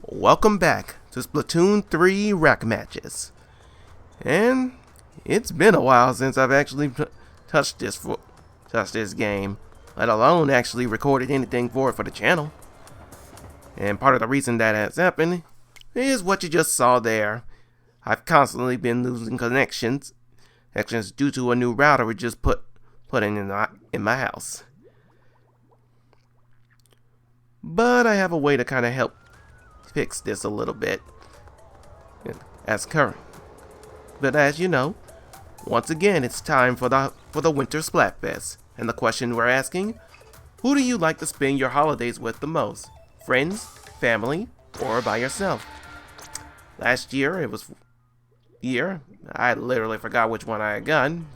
Welcome back to Splatoon 3 RAC matches. And it's been a while since I've actually touched this game, let alone actually recorded anything for it for the channel. And part of the reason that has happened is what you just saw there. I've constantly been losing connections due to a new router we just put in my house. But I have a way to kind of help fix this a little bit as current. But as you know, once again it's time for the winter Splatfest, and the question we're asking: who do you like to spend your holidays with the most? Friends, family, or by yourself? Last year I literally forgot which one I had gotten,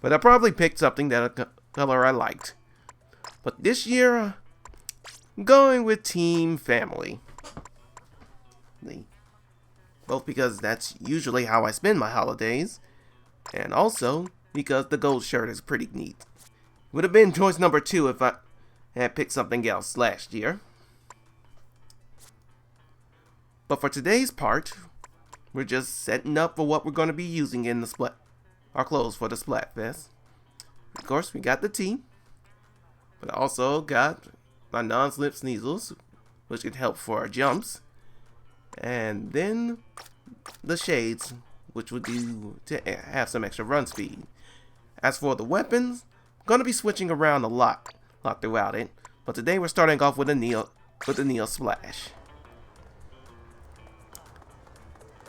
but I probably picked something that a color I liked. But this year, going with Team Family. Both because that's usually how I spend my holidays, and also because the gold shirt is pretty neat. Would have been choice number 2 if I had picked something else last year. But for today's part, we're just setting up for what we're going to be using in our clothes for the Splatfest. Of course, we got the tee, but I also got my non-slip sneezels, which can help for our jumps, and then the shades, which would do to have some extra run speed. As for the weapons, I'm going to be switching around a lot throughout it, but today we're starting off with the Neo Splash.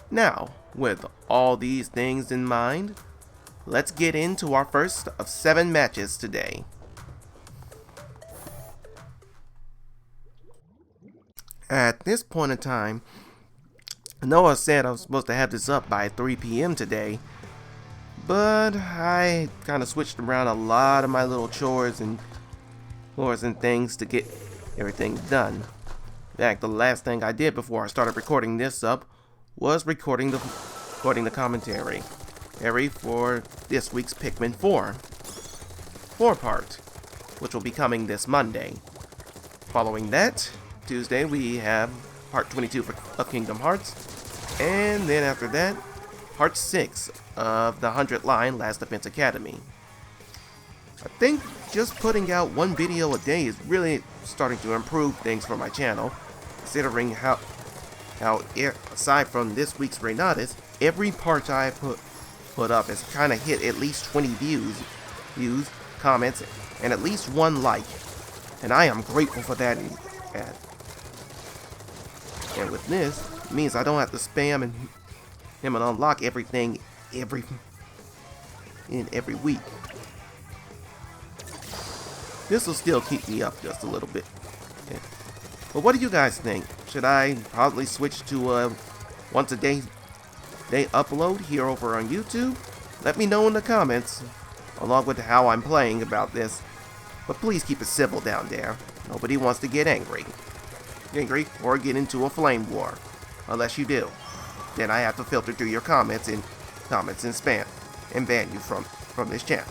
Now, with all these things in mind, let's get into our first of 7 matches today. At this point in time, Noah said I was supposed to have this up by 3 p.m. today, but I kind of switched around a lot of my little chores and things to get everything done. In fact, the last thing I did before I started recording this up was recording the commentary for this week's Pikmin 4 part, which will be coming this Monday. Following that, Tuesday we have part 22 of Kingdom Hearts, and then after that part 6 of the 100 line Last Defense Academy. I think just putting out one video a day is really starting to improve things for my channel, considering how aside from this week's Renatus, every part I put up has kind of hit at least 20 views, comments, and at least 1 like. And I am grateful for that. And with this, it means I don't have to spam and unlock everything every week. This will still keep me up just a little bit. Yeah. But what do you guys think? Should I probably switch to once a day upload here over on YouTube? Let me know in the comments, along with how I'm playing about this. But please keep it civil down there. Nobody wants to get angry or get into a flame war. Unless you do. Then I have to filter through your comments and spam and ban you from this channel.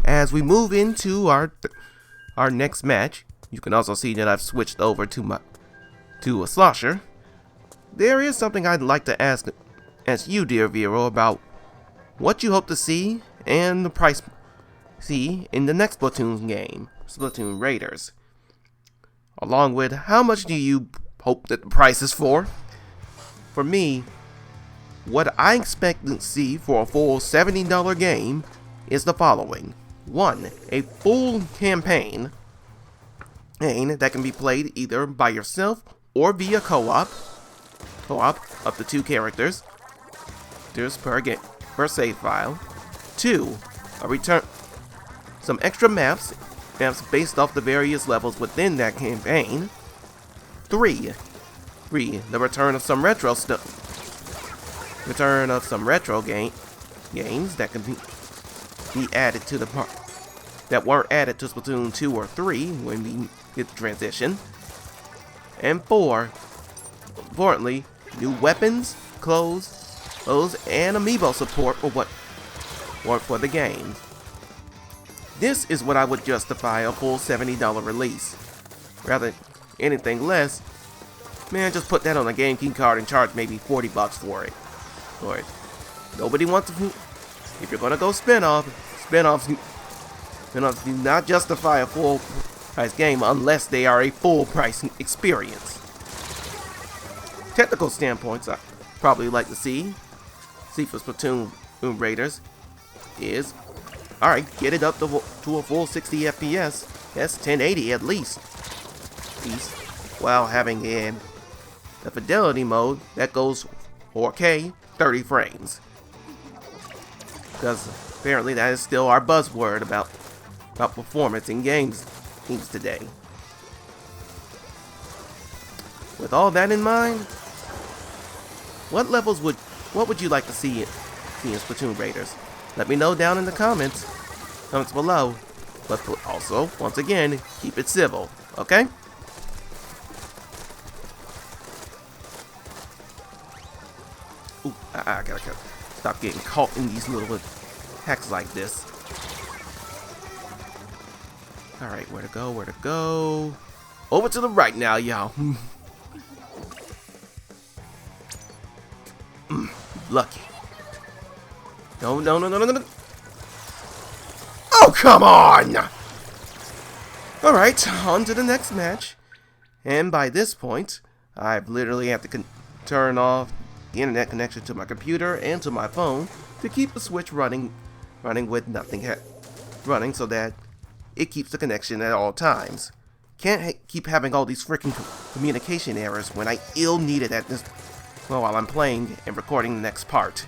As we move into our next match, you can also see that I've switched over to a slosher. There is something I'd like to ask you, dear viewer, about what you hope to see and the price in the next Splatoon game, Splatoon Raiders. Along with how much do you hope that the price is for? For me, what I expect to see for a full $70 game is the following. 1. A full campaign that can be played either by yourself or via co-op up to 2 characters per save file. 2. Some extra maps based off the various levels within that campaign. 3. The return of some retro games that can be added to the part that weren't added to Splatoon 2 or 3 when we did the transition. And 4, importantly, new weapons, clothes, and amiibo support for the game. This is what I would justify a full $70 release. Rather than anything less, man, just put that on a GameKey card and charge maybe 40 bucks for it. Or nobody wants to. If you're gonna go spin-offs do not justify a full price game unless they are a full price experience. Technical standpoints I probably like to see for Splatoon Raiders is, alright, get it up to a full 60 FPS. Yes, 1080 at least. While having a fidelity mode that goes 4K, 30 frames. Because apparently that is still our buzzword about performance in games today. With all that in mind, what would you like to see in Splatoon Raiders? Let me know down in the comments below. But also, once again, keep it civil, okay? Ooh, I gotta stop getting caught in these little hacks like this. Alright, where to go? Over to the right now, y'all. Lucky. No. Oh, come on! Alright, on to the next match. And by this point, I literally have to turn off the internet connection to my computer and to my phone to keep the Switch running with nothing running so that it keeps the connection at all times. Can't keep having all these freaking communication errors when I ill need it while I'm playing and recording the next part.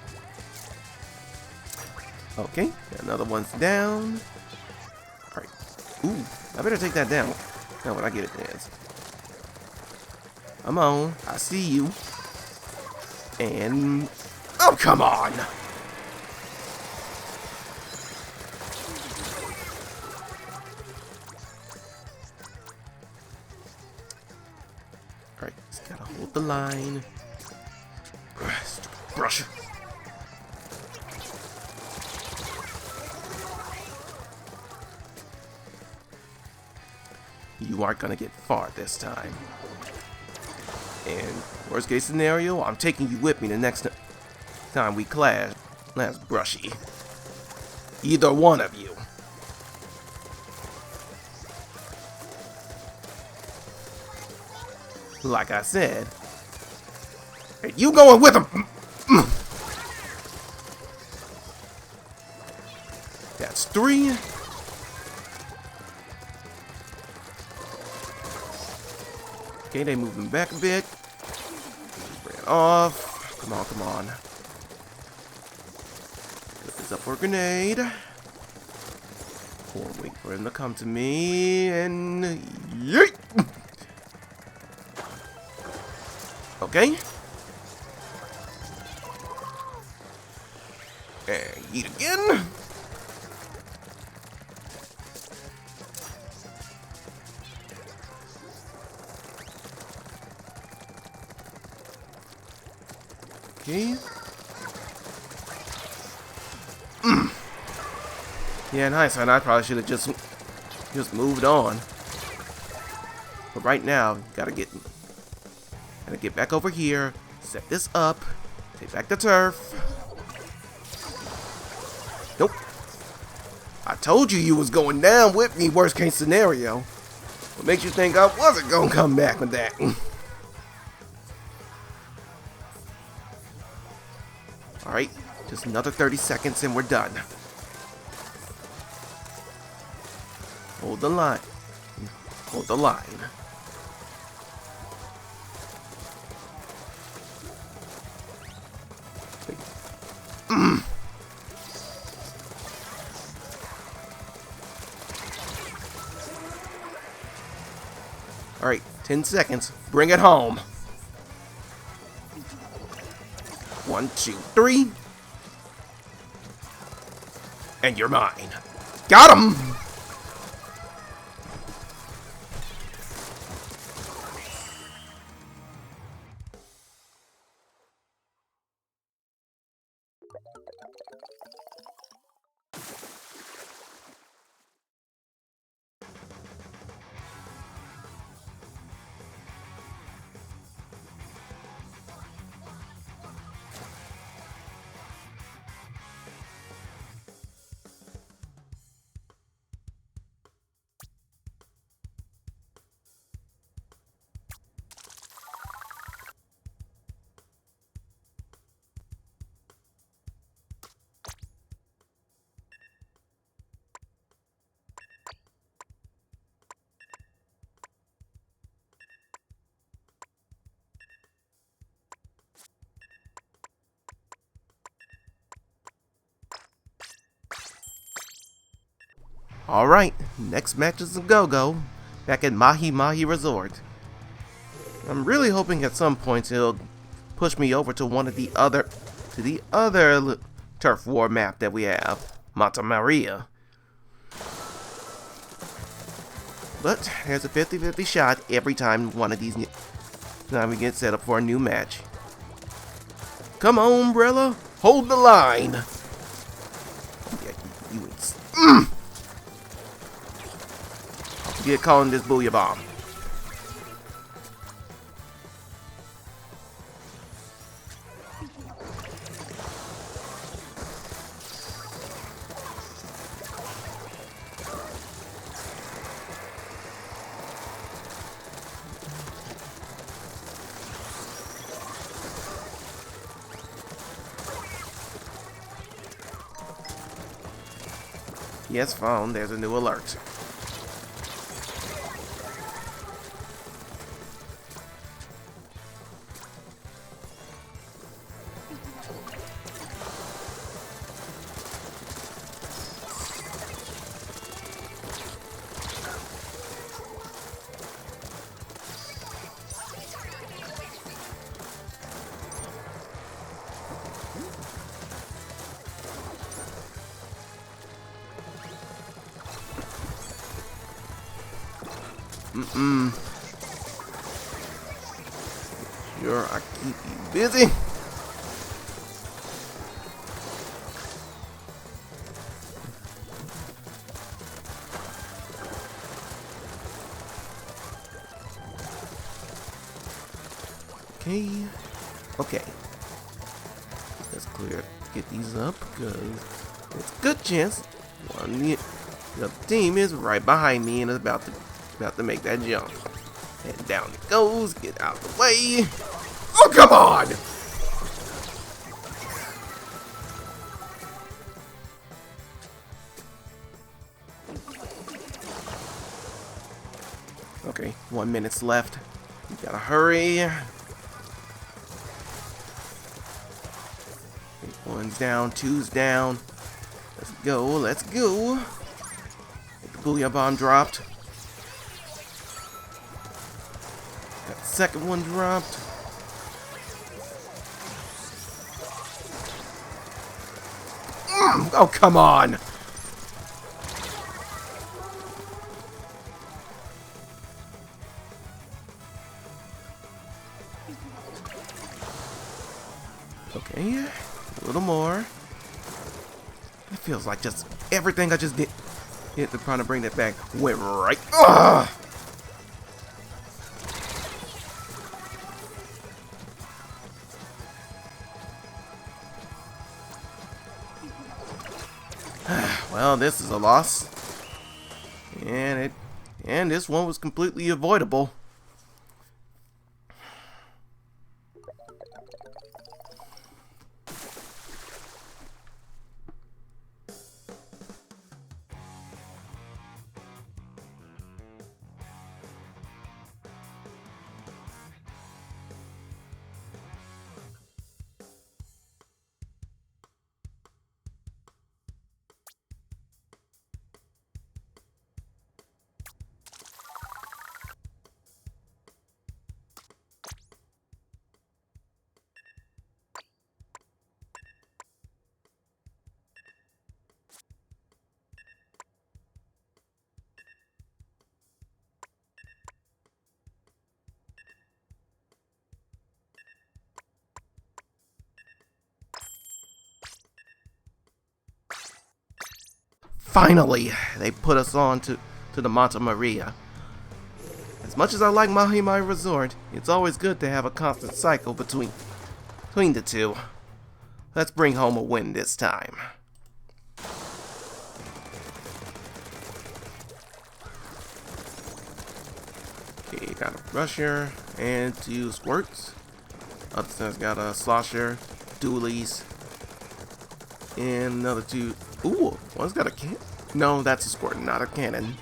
Okay, another one's down. Alright. Ooh, I better take that down. Now when I get it dance. Come on, I see you. And oh, come on! Alright, just gotta hold the line. Brush. You aren't gonna get far this time. And worst case scenario, I'm taking you with me the next time we clash. That's Brushy. Either one of you. Like I said, hey, you going with him? That's 3. Okay, they moving back a bit. Ran off. Come on. Put this up for a grenade. Or wait for him to come to me and yeet. Okay. And yeet again. Okay. Yeah, in hindsight, I probably should have just moved on. But right now, gotta get back over here, set this up, take back the turf. Nope. I told you was going down with me, worst case scenario. What makes you think I wasn't gonna come back with that? Alright, just another 30 seconds and we're done. Hold the line. Hold the line. Alright, 10 seconds. Bring it home. 1, 2, 3. And you're mine. Got him! Alright, next match is a go-go back at Mahi Mahi Resort. I'm really hoping at some point he'll push me over to the other turf war map that we have, Mata Maria. But there's a 50-50 shot every time we get set up for a new match. Come on, Umbrella, hold the line. Get calling this Booyah Bomb. Yes, phone, there's a new alert. Sure, I keep you busy. Okay. Let's get these up because it's a good chance the other team is right behind me and is about to make that jump. And down it goes. Get out of the way. Oh, come on! Okay, 1 minute left. You gotta hurry. Okay, one's down, two's down. Let's go, let's go. Get the Booyah Bomb dropped. Got the second one dropped. Oh, come on! Okay, a little more. It feels like just everything I just did to trying to bring that back went right. Ugh! Well, this is a loss, and this one was completely avoidable. Finally, they put us on to the Mata Maria. As much as I like Mahi Mahi Resort, it's always good to have a constant cycle between the two. Let's bring home a win this time. Okay, got a rusher and 2 squirts. Other side's got a slosher, dualies, and another 2. Ooh, one's got a cannon. No, that's a squirt, not a cannon.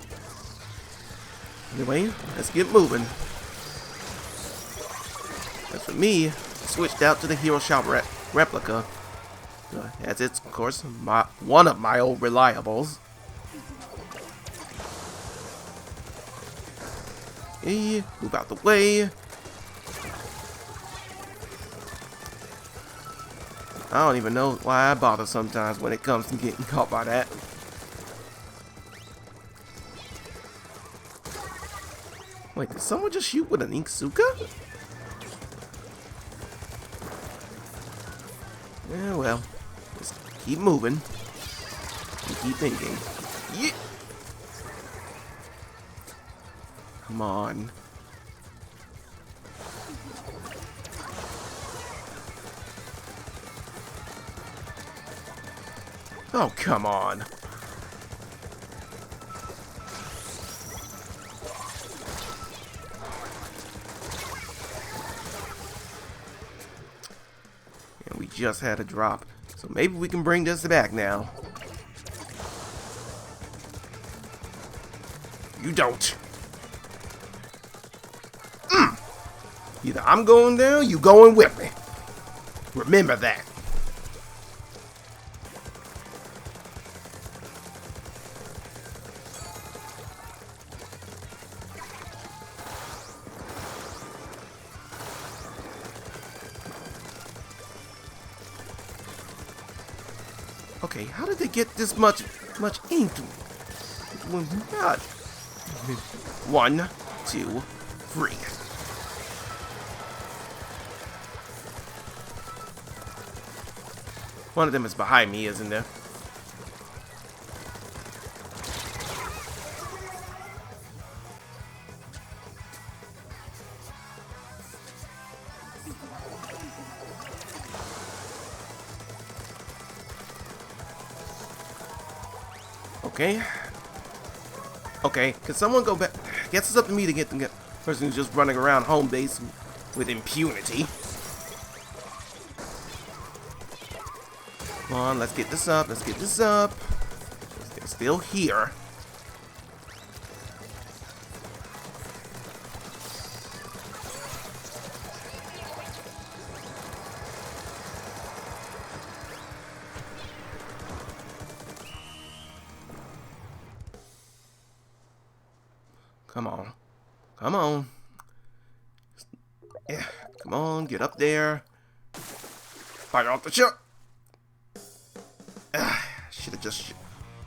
Anyway, let's get moving. As for me, switched out to the Hero Shop replica, as it's, of course, one of my old reliables. Hey, move out the way. I don't even know why I bother sometimes when it comes to getting caught by that. Wait, did someone just shoot with an Inksuka? Yeah, well, just keep moving. And keep thinking. Yeah. Come on. Oh, come on. And we just had a drop. So maybe we can bring this back now. You don't. Either I'm going down, you going with me. Remember that. Okay, how did they get this much ink? Not. 1, 2, 3. One of them is behind me, isn't there? Okay. Okay, can someone go back? Guess it's up to me to get the person who's just running around home base with impunity. Come on, let's get this up. Let's get this up. They're still here. Come on. Come on. Yeah, come on, get up there. Fire off the shot. Should have just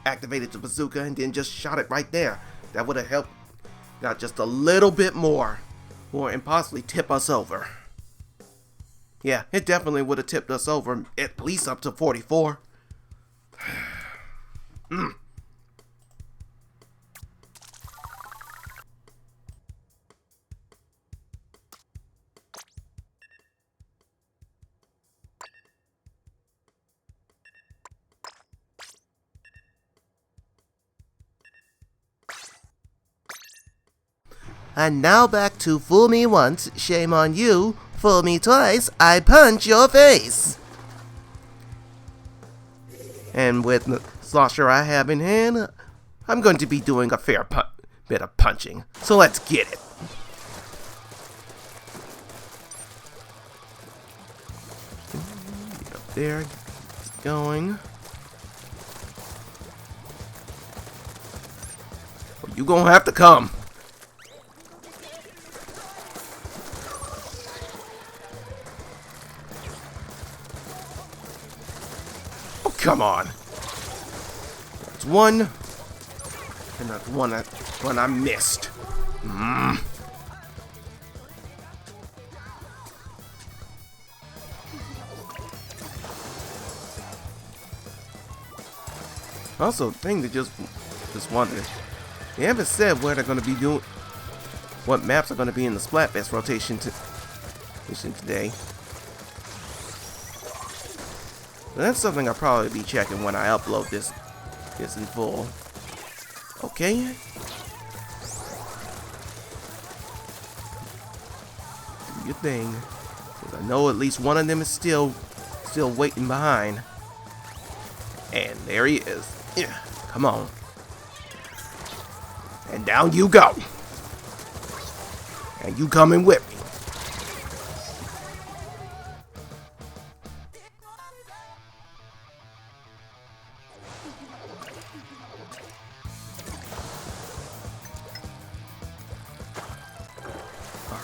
activated the bazooka and then just shot it right there. That would have helped. Got just a little bit more. And possibly tip us over. Yeah, it definitely would have tipped us over at least up to 44. And now back to fool me once, shame on you. Fool me twice, I punch your face. And with the slosher I have in hand, I'm going to be doing a fair bit of punching. So let's get it. Get up there, it's going. Well, you gonna have to come. Come on. That's one. And that's one I missed. Also, thing that just wondered. They haven't said where they're going to be doing, what maps are going to be in the Splatfest rotation today. That's something I'll probably be checking when I upload this in full. Okay. Do your thing. 'Cause I know at least one of them is still waiting behind. And there he is. Yeah, come on. And down you go. And you coming with me.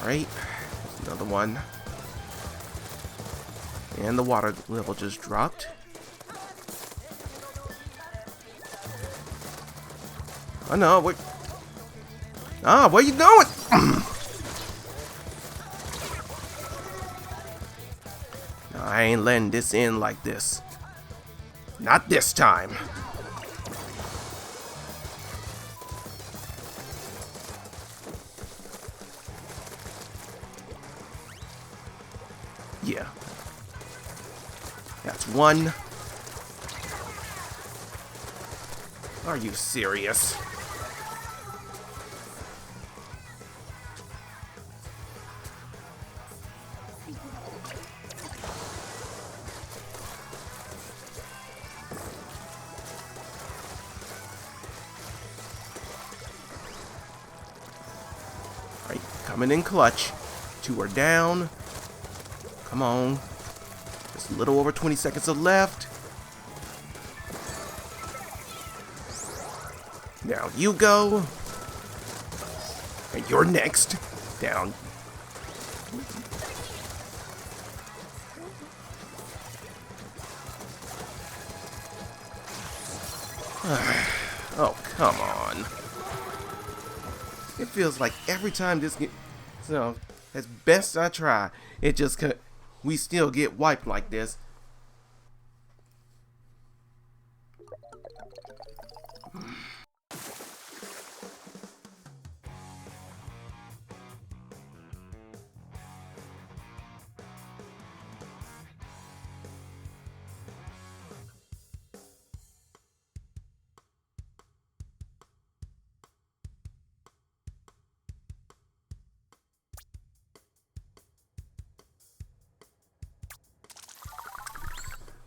Alright, another one. And the water level just dropped. Oh no, what? Ah, where you going? No, I ain't letting this end like this. Not this time. Yeah. That's one. Are you serious? Alright, coming in clutch. 2 are down. Come on. Just a little over 20 seconds left. Down you go. And you're next. Down. Oh, come on. It feels like every time this gets, so as best I try, it just we still get wiped like this.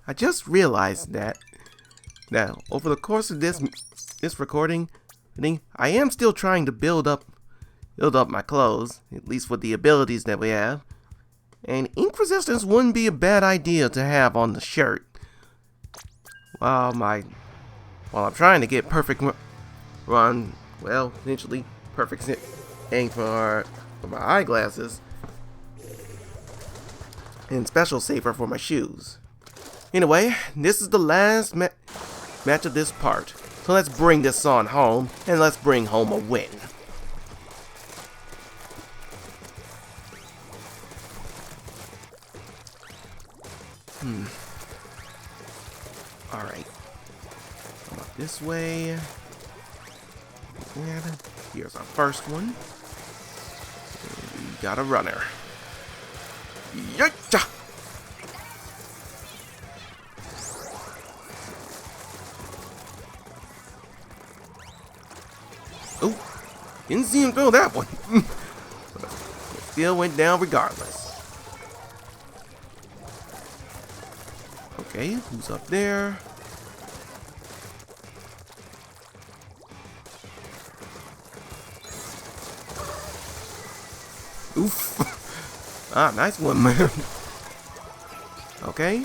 I just realized that now over the course of this recording, I am still trying to build up my clothes, at least with the abilities that we have. And ink resistance wouldn't be a bad idea to have on the shirt. While I'm trying to get perfect run, well, eventually perfect ink for my eyeglasses, and special safer for my shoes. Anyway, this is the last match of this part. So let's bring this on home, and let's bring home a win. Alright. Come up this way. And here's our first one. We got a runner. Yacha! Oh, didn't see him throw that one. But it still went down regardless. Okay, who's up there? Oof. Ah, nice one, man. Okay.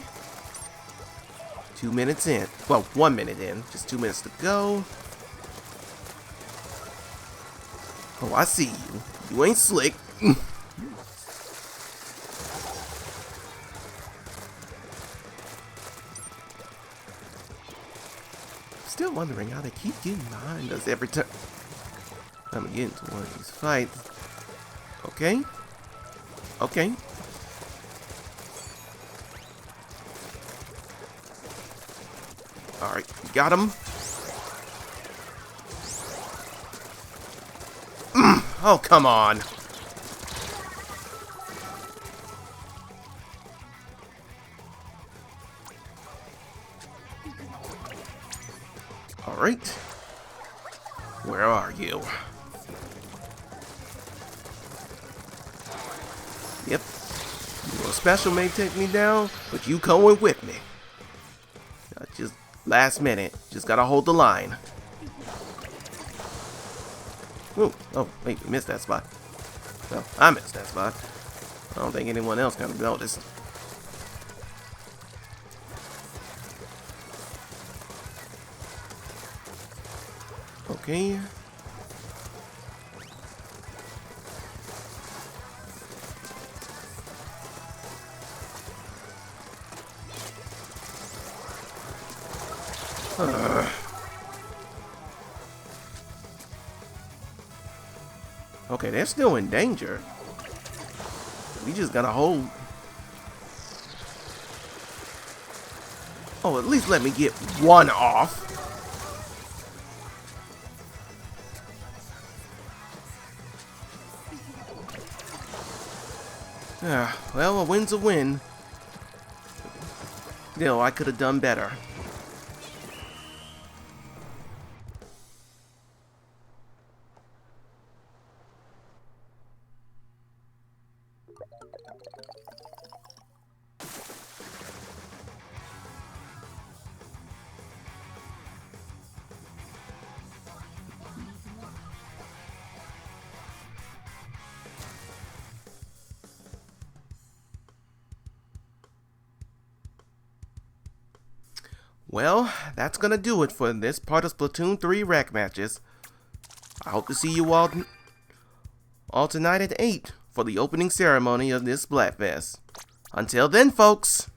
2 minutes in. Well, 1 minute in. Just 2 minutes to go. Oh, I see you. You ain't slick. Still wondering how they keep getting behind us every time I'm getting into one of these fights. Okay. Okay. Alright, got him. Oh, come on. Alright. Where are you? Yep. Your special may take me down, but you coming with me. Just last minute. Just gotta hold the line. Ooh. Oh, wait, we missed that spot. Well, I missed that spot. I don't think anyone else can notice. Okay. Okay, they're still in danger. We just gotta hold. Oh, at least let me get one off. Well, a win's a win. Still, I could have done better. Well, that's gonna do it for this part of Splatoon 3 RAC matches. I hope to see you all tonight at 8 for the opening ceremony of this Splatfest. Until then, folks!